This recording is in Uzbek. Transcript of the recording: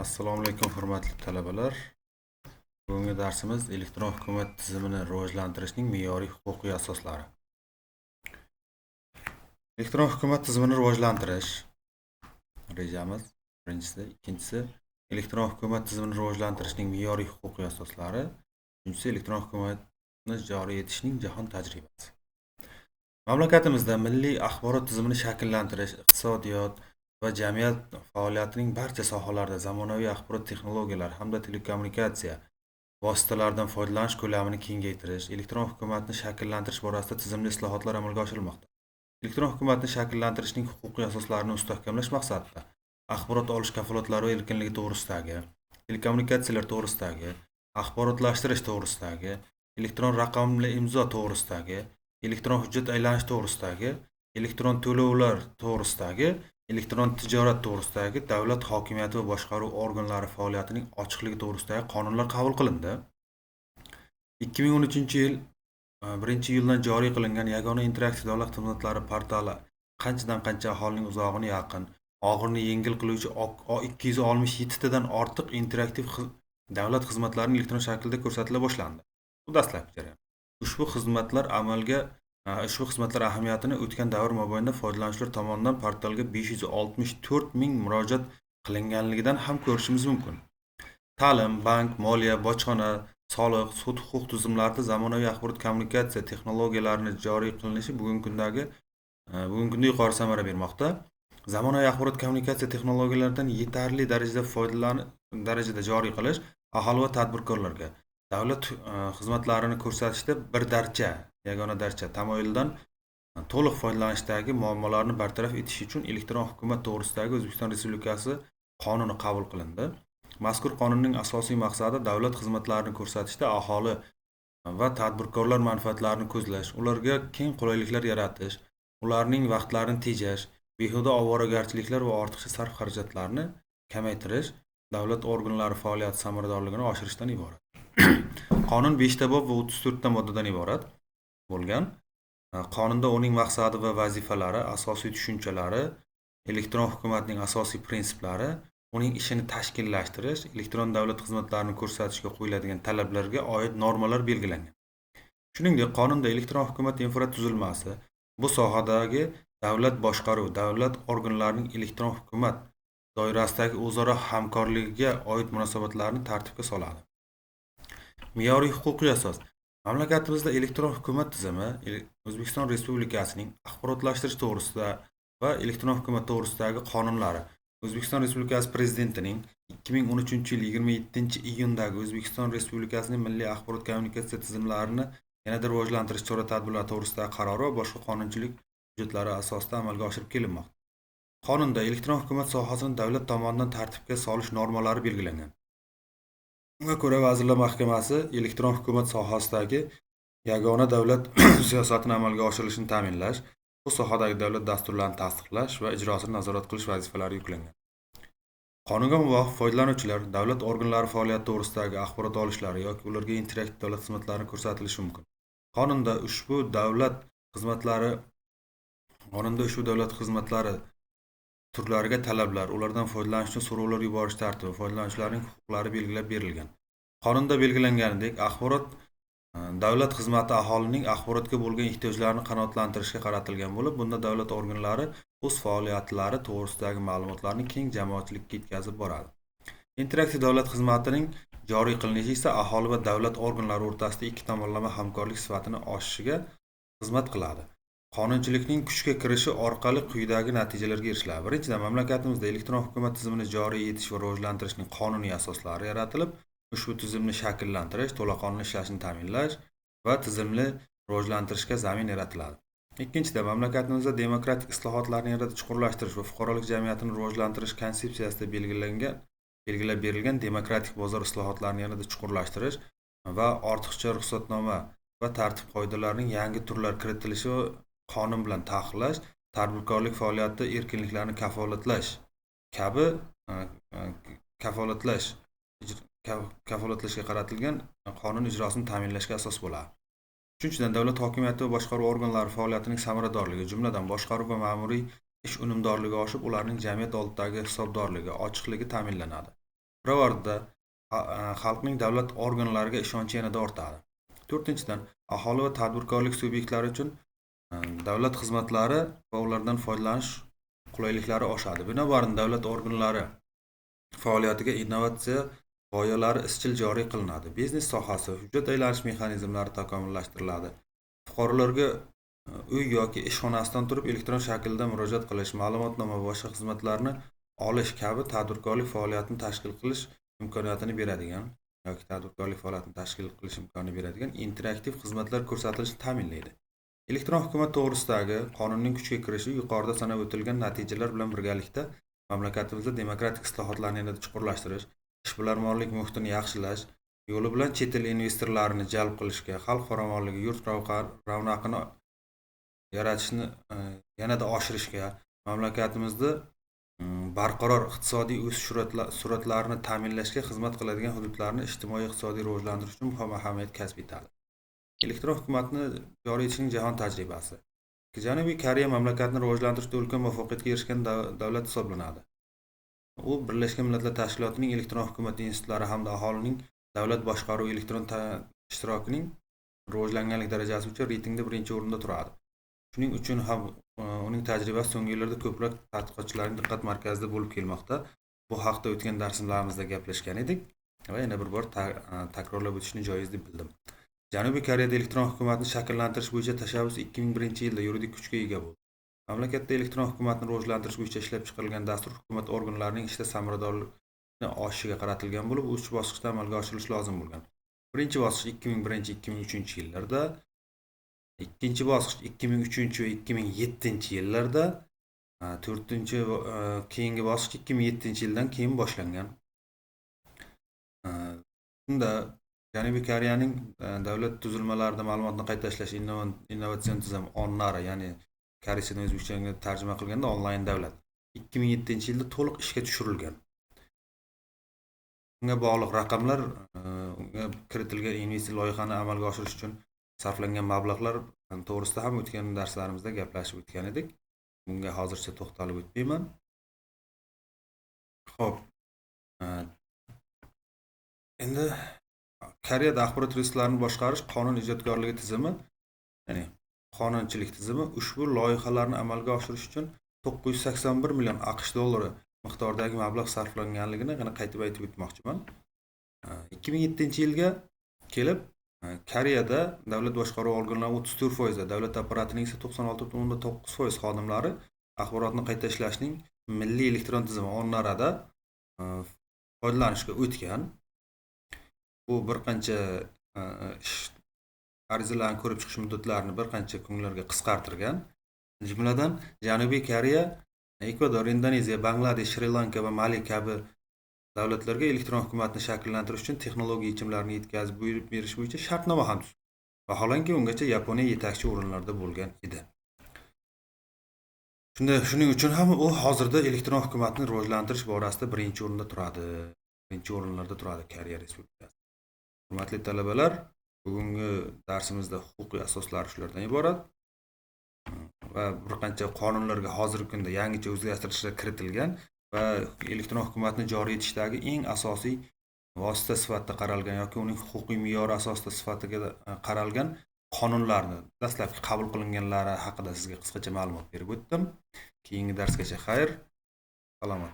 Assalomu alaykum hurmatli talabalar. Bugungi darsimiz elektron hukumat tizimini rivojlantirishning me'yoriy huquqiy asoslari. Elektron hukumat tizimini rivojlantirish rejamiz birinchisi, ikkinchisi elektron hukumat tizimini rivojlantirishning me'yoriy huquqiy asoslari, uchinchisi elektron hukumatni joriy etishning jahon tajribasi. Mamlakatimizda milliy axborot tizimini shakllantirish, iqtisodiyot va jamiyat faoliyatining barcha sohalarida zamonaviy axborot texnologiyalari hamda telekommunikatsiya vositalaridan foydalanish ko'lamini kengaytirish, elektron hukumatni shakllantirish borasida tizimli islohotlar amalga oshirilmoqda. Elektron hukumatni shakllantirishning huquqiy asoslarini mustahkamlash maqsadida axborot olish kafolatlari va erkinligi to'g'risidagi, telekommunikatsiyalar to'g'risidagi, axborotlashtirish to'g'risidagi, elektron raqamli imzo to'g'risidagi, elektron hujjat aylanish to'g'risidagi, elektron to'lovlar to'g'risidagi, elektron tijorat to'g'risidagi davlat hokimiyati va boshqaruv organlari faoliyatining ochiqligi to'g'risidagi qonunlar qabul qilindi. 2013-yil 1-iyuldan joriy qilingan Yagona interaktiv davlat xizmatlari portali qanchadan-qancha aholining uzog'ini yaqin, og'irini yengil qiluvchi 267 tadan ortiq interaktiv davlat xizmatlarini elektron shaklda ko'rsatila boshlandi. Bu dastlabki jarayon. Ushbu xizmatlar ahamiyatini o'tgan davr mobaynida foydalanuvchilar tomonidan portalga 564 ming murojaat qilinganligidan ham ko'rishimiz mumkin. Ta'lim, bank, moliya, bojxona, soliq, sud huquq tizimlarida zamonaviy axborot kommunikatsiya texnologiyalarini joriy qilinishi bugungi kunda yuqori samara bermoqda. Zamonaviy axborot kommunikatsiya texnologiyalaridan yetarli darajada joriy qilish aholi va tadbirkorlarga davlat xizmatlarini ko'rsatishda yagona darcha tamoyilidan to'liq foydalanishdagi muammolarni bartaraf etish uchun elektron hukumat to'g'risidagi O'zbekiston Respublikasi qonuni qabul qilindi. Mazkur qonunning asosiy maqsadi davlat xizmatlarini ko'rsatishda aholi va tadbirkorlar manfaatlarini ko'zlash, ularga keng qulayliklar yaratish, ularning vaqtlarini tejash, behuda ovoragarchiliklar va ortiqcha sarf xarajatlarni kamaytirish, davlat organlari faoliyati samaradorligini oshirishdan iborat. Qonun 5 ta bob va 34 ta moddadan iborat bo'lgan. Qonunda uning maqsadi va vazifalari, asosiy tushunchalari, elektron hukumatning asosiy prinsiplari, uning ishini tashkillashtirish, elektron davlat xizmatlarini ko'rsatishga qo'yiladigan talablarga oid normalar belgilangan. Shuningdek, qonunda elektron hukumat infratuzilmasi, bu sohadagi davlat boshqaruv, davlat organlarining elektron hukumat doirasidagi o'zaro hamkorligiga oid munosabatlarni tartibga soladi. Me'yoriy huquqiy asos. Mamlakatimizda elektron hukumat tizimi O'zbekiston Respublikasining axborotlashtirish to'g'risida va elektron hukumat to'g'risidagi qonunlari, O'zbekiston Respublikasi Prezidentining 2013-yil 27-iyundagi O'zbekiston Respublikasining milliy axborot kommunikatsiya tizimlarini yanada rivojlantirish chora-tadbirlari to'g'risidagi qarori va boshqa qonunchilik hujjatlari asosida amalga oshirib kelinmoqda. Qonunda elektron hukumat sohasini davlat tomonidan tartibga solish normalari belgilangan. Unga ko'ra, Vazirlar Mahkamasi elektron hukumat sohasidagi yagona davlat siyosatini amalga oshirilishini ta'minlash, bu sohadagi davlat dasturlarini tasdiqlash va ijrosini nazorat qilish vazifalari yuklangan. Qonunga muvofiq foydalanuvchilar davlat organlari faoliyati to'g'risidagi axborot olishlari yoki ularga interaktiv davlat xizmatlari ko'rsatilishi mumkin. Qonunda ushbu davlat xizmatlari turlariga talablar, ulardan foydalanish uchun so'rovlar yuborish tartibi, foydalanuvchilarning huquqlari belgilab berilgan. Qonunda belgilanganidek, axborot davlat xizmati aholining axborotga bo'lgan ehtiyojlarini qanoatlantirishga qaratilgan bo'lib, bunda davlat organlari o'z faoliyatlari to'g'risidagi ma'lumotlarni keng jamoatchilikka yetkazib boradi. Interaktiv davlat xizmatining joriy qilinishi esa aholi va davlat organlari o'rtasida ikki tomonlama hamkorlik sifatini oshishiga xizmat qiladi. Qonunchilikning kuchga kirishi orqali quyidagi natijalarga erishiladi. Birinchidan, mamlakatimizda elektron hukumat tizimini joriy etish va rivojlantirishning qonuniy asoslari yaratilib, ushbu tizimni shakllantirish, to'laqonli ishlashini ta'minlash va tizimli rivojlantirishga zamin yaratiladi. Ikkinchidan, mamlakatimizda demokratik islohotlarni yanada chuqurlashtirish va fuqarolik jamiyatini rivojlantirish konsepsiyasida belgilab berilgan demokratik bozor islohotlarini yanada chuqurlashtirish va ortiqcha ruxsatnoma va tartib-qoidalarning yangi turlari kiritilishi va qonun bilan taqiqlash, tadbirkorlik faoliyatida erkinliklarni kafolatlashga qaratilgan qonun ijrosini ta'minlashga asos bo'ladi. Uchinchidan, davlat hokimiyati va boshqaruv organlari faoliyatining samaradorligi, jumladan boshqaruv va ma'muriy ish unumdorligi oshib, ularning jamiyat oldidagi hisobdorligi, ochiqligi ta'minlanadi. Pirovardida xalqning davlat organlariga ishonchi yanada ortadi. 4-dan aholi va tadbirkorlik subyektlari uchun davlat xizmatlari va ulardan foydalanish qulayliklari oshadi. Binobarin davlat organlari faoliyatiga innovatsiya g'oyalari izchil joriy qilinadi. Biznes sohasi, hujjat aylanish mexanizmlari takomillashtiriladi. Fuqarolarga uy yoki ish xonasidan turib elektron shaklda murojaat qilish, ma'lumotnoma va boshqa xizmatlarni olish kabi tadbirkorlik faoliyatini tashkil qilish imkoniyatini beradigan interaktiv xizmatlar ko'rsatilishini ta'minlaydi. Elektron hukumat to'g'risidagi qonunning kuchga kirishi yuqorida sanab o'tilgan natijalar bilan birgalikda mamlakatimizda demokratik islohotlarni yanada chuqurlashtirish, ishbilarmonlik muhitini yaxshilash yo'li bilan chet el investorlarini jalb qilishga, xalq farovonligi, yurt ravnaqini yaratishni yanada oshirishga, mamlakatimizda barqaror iqtisodiy o'sish sur'atlarini ta'minlashga xizmat qiladigan hududlarni ijtimoiy-iqtisodiy rivojlantirish uchun muhim ahamiyat kasb etadi. Elektron hukumatni joriy etishning jahon tajribasi. Janubiy Koreya mamlakatni rivojlantirishda ulkan muvaffaqiyatga erishgan davlat hisoblanadi. U Birlashgan Millatlar Tashkilotining elektron hukumat institutlari hamda aholining davlat boshqaruvi elektron ishtirokining rivojlanganlik darajasi uchun reytingda birinchi o'rinda turadi. Shuning uchun ham uning tajribasi so'nggi yillarda ko'plab tadqiqotchilarning diqqat markazida bo'lib kelmoqda. Bu haqda o'tgan darslarimizda gaplashgan edik va yana bir bor takrorlab o'tishni joiz deb bildim. Janubiy Koreyada elektron hukumatni shakllantirish bo'yicha tashabbus 2001-yilda yuridik kuchga ega bo'ldi. Mamlakatda elektron hukumatni rivojlantirish bo'yicha ishlab chiqarilgan dastur hukumat organlarining ishda samaradorligini oshishiga qaratilgan bo'lib, 3 bosqichda amalga oshirilishi lozim bo'lgan. Birinchi bosqich 2001-2003-yillarda, ikkinchi bosqich 2003 va 2007-yillarda, to'rtinchi keyingi bosqich 2007-yildan keyin boshlangan. Bunda Janubiy Koreyaning davlat tuzilmalarida ma'lumotni qayta ishlash innovatsion tizim ONNARA, ya'ni koreyschadan o'zbekchaga tarjima qilganda onlayn davlat 2007-yilda to'liq ishga tushirilgan. Bunga bog'liq raqamlar, unga kiritilgan investitsiya loyihani amalga oshirish uchun sarflangan mablag'lar to'g'risida ham o'tgan darslarimizda gaplashib o'tgan edik. Bunga hozircha to'xtalib o'tmayman. Xo'p. Endi Koreyada axborot resurslarini boshqarish qonun ijodkorligi tizimi, ya'ni qonunchilik tizimi ushbu loyihalarni amalga oshirish uchun 981 million AQSh dollari miqdoridagi mablag' sarflanganligini yana qaytib aytib o'tmoqchiman. 2007-yilga kelib Koreyada davlat boshqaruvi organlari 34%, davlat apparatining esa 96.9% xodimlari axborotni qayta ishlashning milliy elektron tizimi ONNARAda foydalanishga o'tgan. Bu bir qancha arizalarni ko'rib chiqish muddatlarini bir qancha kunlarga qisqartirgan. Jumladan Janubiy Koreya, Ekvador, Indoneziya, Bangladesh, Shri-Lanka va Mali kabi davlatlarga elektron hukumatni shakllantirish uchun texnologiya yechimlarini yetkazib berish bo'yicha shartnoma ham tuzdi. Vaholanki ungacha Yaponiya yetakchi o'rinlarda bo'lgan edi. Shuning uchun ham u hozirda elektron hukumatni rivojlantirish borasida birinchi o'rinlarda turadi Koreya Respublikasi. Hurmatli talabalar, bugungi darsimizda huquqiy asoslari shulardan iborat va bir qancha qonunlarga hozirgi kunda yangicha o'zgartirishlar kiritilgan va elektron hukumatni joriy etishdagi eng asosiy vosita sifatida qaralgan yoki uning huquqiy me'yori asosida sifatida qaralgan qonunlarni dastlabki qabul qilinganlari haqida sizga qisqacha ma'lumot berib o'tdim. Keyingi darsgacha xayr, salomat.